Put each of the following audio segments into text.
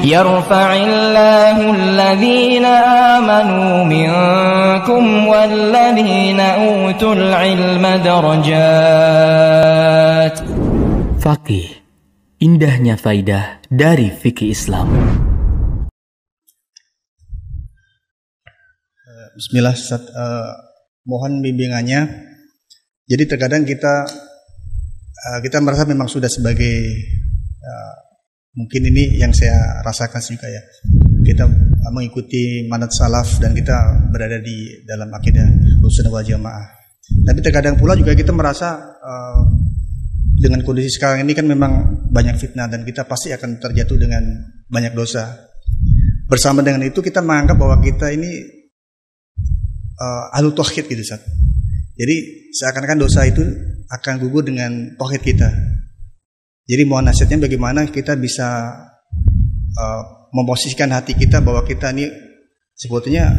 يرفع الله الذين آمنوا منكم والذين أوتوا العلم درجات. Faqih, indahnya faidah dari fikih Islam. Bismillah, mohon bimbingannya. Jadi terkadang kita merasa memang sudah sebagai mungkin ini yang saya rasakan juga ya. Kita mengikuti manhaj salaf dan kita berada di dalam akidah Ahlussunnah wal Jamaah. Tapi terkadang pula juga kita merasa dengan kondisi sekarang ini kan memang banyak fitnah dan kita pasti akan terjatuh dengan banyak dosa. Bersama dengan itu kita menganggap bahwa kita ini ahlu tauhid gitu, Ustaz. Jadi seakan-akan dosa itu akan gugur dengan tauhid kita. Jadi mohon nasihatnya bagaimana kita bisa memposisikan hati kita bahwa kita ini sebetulnya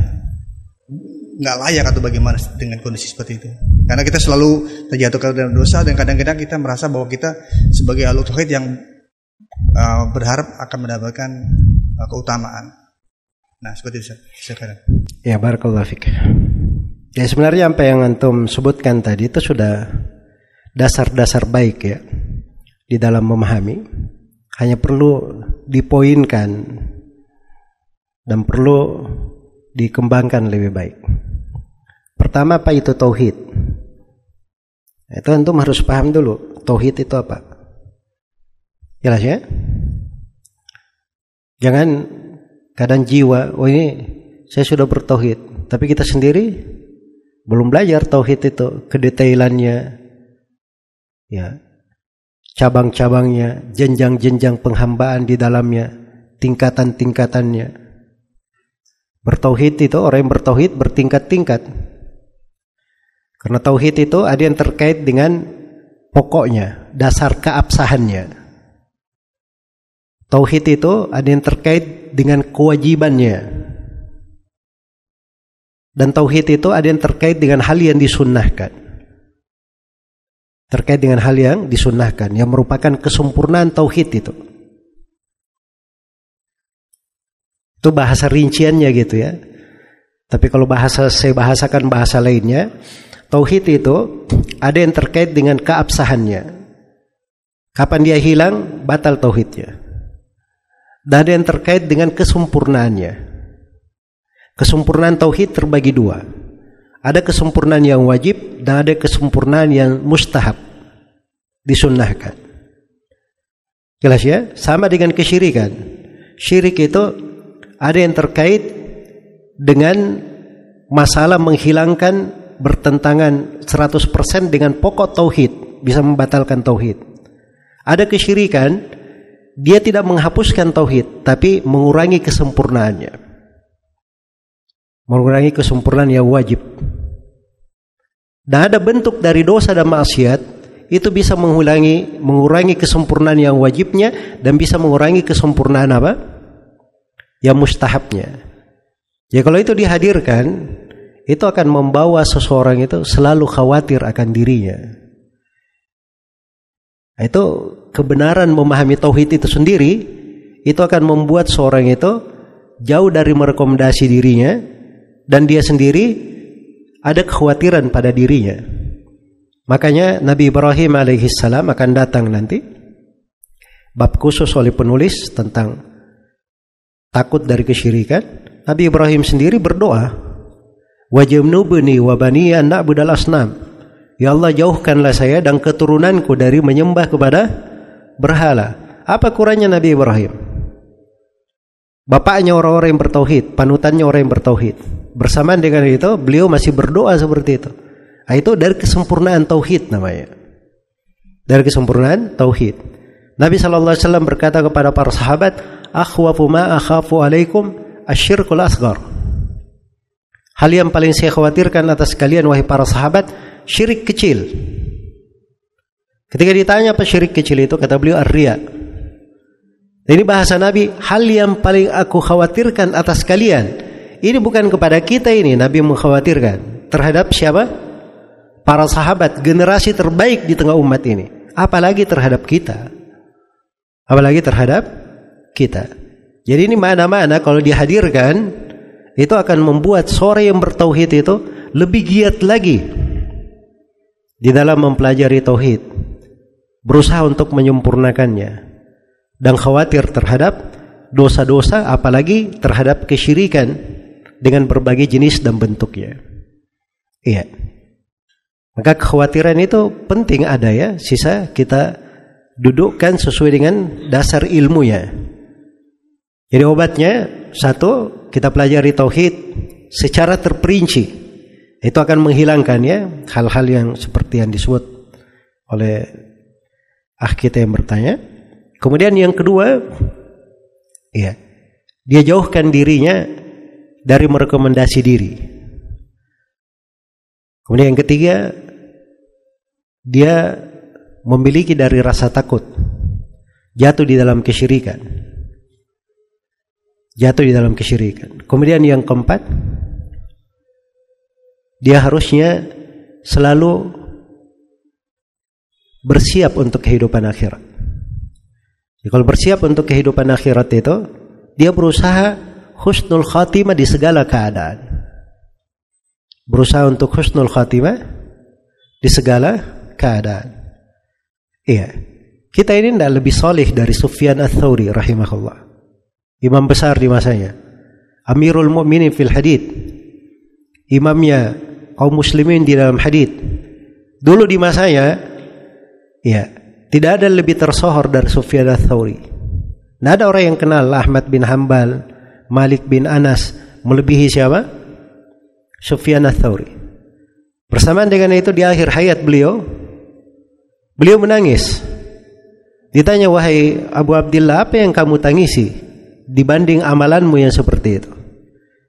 nggak layak atau bagaimana dengan kondisi seperti itu. Karena kita selalu terjatuh ke dalam dosa dan kadang-kadang kita merasa bahwa kita sebagai ahlu tauhid yang berharap akan mendapatkan keutamaan. Nah, seperti itu. Silakan. Ya, barakallahu fiik. Ya, sebenarnya apa yang antum sebutkan tadi itu sudah dasar-dasar baik ya di dalam memahami. Hanya perlu dipoinkan dan perlu dikembangkan lebih baik. Pertama, apa itu tauhid? Itu antum harus paham dulu. Tauhid itu apa? Jelas ya? Jangan kadang jiwa, oh ini saya sudah bertauhid, tapi kita sendiri belum belajar tauhid itu, kedetailannya, ya, cabang-cabangnya, jenjang-jenjang penghambaan di dalamnya, tingkatan-tingkatannya. Bertauhid itu, orang yang bertauhid bertingkat-tingkat. Karena tauhid itu ada yang terkait dengan pokoknya, dasar keabsahannya. Tauhid itu ada yang terkait dengan kewajibannya. Dan tauhid itu ada yang terkait dengan hal yang disunnahkan. Terkait dengan hal yang disunnahkan, yang merupakan kesempurnaan tauhid itu. Itu bahasa rinciannya gitu ya. Tapi kalau saya bahasakan bahasa lainnya, tauhid itu ada yang terkait dengan keabsahannya. Kapan dia hilang, batal tauhidnya. Dan ada yang terkait dengan kesempurnaannya. Kesempurnaan tauhid terbagi dua. Ada kesempurnaan yang wajib dan ada kesempurnaan yang mustahab, disunnahkan. Jelas ya? Sama dengan kesyirikan. Syirik itu ada yang terkait dengan masalah menghilangkan bertentangan 100% dengan pokok tauhid, bisa membatalkan tauhid. Ada kesyirikan, dia tidak menghapuskan tauhid, tapi mengurangi kesempurnaannya. Mengurangi kesempurnaan yang wajib. Dan ada bentuk dari dosa dan maksiat itu bisa mengurangi kesempurnaan yang wajibnya dan bisa mengurangi kesempurnaan apa? Yang mustahabnya. Ya kalau itu dihadirkan, itu akan membawa seseorang itu selalu khawatir akan dirinya. Itu kebenaran memahami tauhid itu sendiri, itu akan membuat seorang itu jauh dari merekomendasi dirinya. Dan dia sendiri ada kekhawatiran pada dirinya. Makanya Nabi Ibrahim alaihissalam akan datang nanti. Bab khusus oleh penulis tentang takut dari kesyirikan. Nabi Ibrahim sendiri berdoa, waj'alni wa bani an na'budal asnam. Ya Allah, jauhkanlah saya dan keturunanku dari menyembah kepada berhala. Apa kurangnya Nabi Ibrahim? Bapaknya orang-orang yang bertauhid, panutannya orang yang bertauhid. Bersamaan dengan itu, beliau masih berdoa seperti itu. Itu dari kesempurnaan tauhid namanya. Dari kesempurnaan tauhid. Nabi SAW berkata kepada para sahabat, akhwafu ma akhafu alaikum asyirkul asghar. Hal yang paling saya khawatirkan atas kalian wahai para sahabat, syirik kecil. Ketika ditanya apa syirik kecil itu, kata beliau ar-riya. Ini bahasa Nabi, hal yang paling aku khawatirkan atas kalian. Ini bukan kepada kita ini, Nabi mengkhawatirkan. Terhadap siapa? Para sahabat, generasi terbaik di tengah umat ini. Apalagi terhadap kita. Apalagi terhadap kita. Jadi ini mana-mana kalau dihadirkan itu akan membuat seorang yang bertauhid itu lebih giat lagi di dalam mempelajari tauhid, berusaha untuk menyempurnakannya, dan khawatir terhadap dosa-dosa, apalagi terhadap kesyirikan dengan berbagai jenis dan bentuknya. Iya. Maka kekhawatiran itu penting ada ya, sisa kita dudukkan sesuai dengan dasar ilmunya. Jadi obatnya, satu, kita pelajari tauhid secara terperinci. Itu akan menghilangkan ya hal-hal yang seperti yang disebut oleh kita yang bertanya. Kemudian yang kedua, ya, dia jauhkan dirinya dari merekomendasi diri. Kemudian yang ketiga, dia memiliki dari rasa takut jatuh di dalam kesyirikan. Kemudian yang keempat, dia harusnya selalu bersiap untuk kehidupan akhirat. Jadi kalau bersiap untuk kehidupan akhirat itu, dia berusaha husnul khatimah di segala keadaan. Berusaha untuk husnul khatimah di segala keadaan. Iya. Kita ini tidak lebih soleh dari Sufyan Ats-Tsauri rahimahullah. Imam besar di masanya, Amirul Mu'minin fil hadith, imamnya kaum muslimin di dalam hadith. Dulu di masanya, ya, tidak ada lebih tersohor dari Sufyan Ats-Tsauri. Tidak ada orang yang kenal Ahmad bin Hanbal, Malik bin Anas melebihi siapa? Sufyan Ats-Tsauri. Bersamaan dengan itu di akhir hayat beliau menangis. Ditanya, wahai Abu Abdillah, apa yang kamu tangisi dibanding amalanmu yang seperti itu?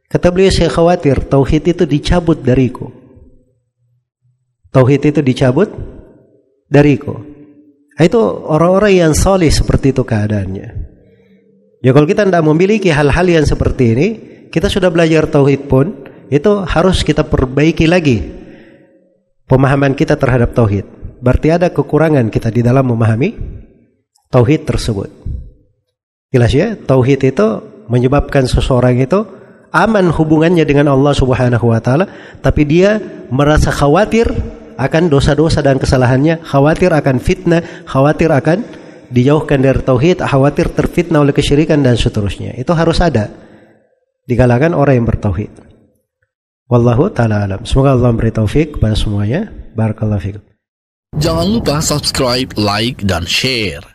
Kata beliau, saya khawatir tauhid itu dicabut dariku. Itu orang-orang yang soleh seperti itu keadaannya. Ya kalau kita tidak memiliki hal-hal yang seperti ini, kita sudah belajar tauhid pun, itu harus kita perbaiki lagi pemahaman kita terhadap tauhid. Berarti ada kekurangan kita di dalam memahami tauhid tersebut. Jelas ya, tauhid itu menyebabkan seseorang itu aman hubungannya dengan Allah Subhanahu wa taala, tapi dia merasa khawatir akan dosa-dosa dan kesalahannya, khawatir akan fitnah, khawatir akan dijauhkan dari tauhid, khawatir terfitnah oleh kesyirikan dan seterusnya. Itu harus ada di kalangan orang yang bertauhid. Wallahu taala alam. Semoga Allah memberi taufik kepada semuanya. Barakallahu fikum. Jangan lupa subscribe, like, dan share